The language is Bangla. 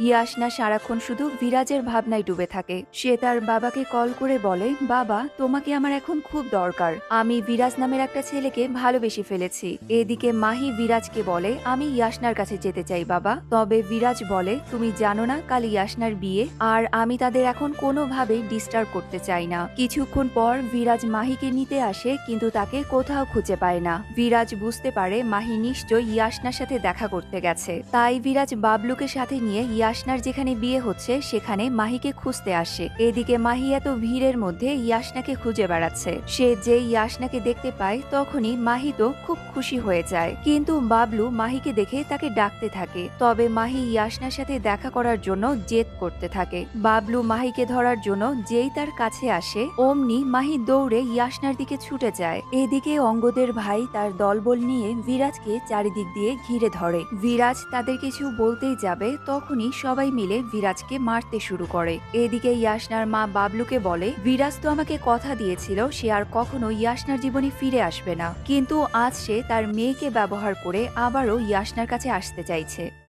ইয়াসনা সারাক্ষণ শুধু বিরাজের ভাবনায় ডুবে থাকে। সে তার বাবাকে কল করে বলে, বাবা তোমাকে আমার এখন খুব দরকার, আমি বিরাজ নামের একটা ছেলেকে ভালোবেসে ফেলেছি। এদিকে মাহি বিরাজকে বলে, আমি ইয়াসনার কাছে যেতে চাই বাবা। তবে বিরাজ বলে, তুমি জানো না কাল ইয়াসনার বিয়ে, আর আমি তাদের এখন কোনোভাবেই ডিস্টার্ব করতে চাই না। কিছুক্ষণ পর বিরাজ মাহিকে নিতে আসে, কিন্তু তাকে কোথাও খুঁজে পায় না। বিরাজ বুঝতে পারে মাহি নিশ্চয় ইয়াসনার সাথে দেখা করতে গেছে, তাই বিরাজ বাবলুকে সাথে নিয়ে ইয়াসনার যেখানে বিয়ে হচ্ছে সেখানে মাহিকে খুঁজতে আসে। এদিকে মাহি এত ভিড়ের মধ্যে ইয়াসনাকে খুঁজে বেড়াচ্ছে। সে যে ইয়াসনাকে দেখতে পায় তখনই মাহি তো খুব খুশি হয়ে যায়, কিন্তু বাবলু মাহিকে দেখে তাকে ডাকতে থাকে। তবে মাহি ইয়াসনার সাথে দেখা করার জন্য জেদ করতে থাকে। বাবলু মাহিকে ধরার জন্য যেই তার কাছে আসে অমনি মাহি দৌড়ে ইয়াসনার দিকে ছুটে যায়। এদিকে অঙ্গদের ভাই তার দলবল নিয়ে বিরাজকে চারিদিক দিয়ে ঘিরে ধরে। বিরাজ তাদের কিছু বলতেই যাবে তখনই সবাই মিলে বিরাজকে মারতে শুরু করে। এদিকে ইয়াসনার মা বাবলুকে বলে, বিরাজ তো আমাকে কথা দিয়েছিল সে আর কখনো ইয়াসনার জীবনে ফিরে আসবে না, কিন্তু আজ সে তার মেয়েকে ব্যবহার করে আবারও ইয়াসনার কাছে আসতে চাইছে।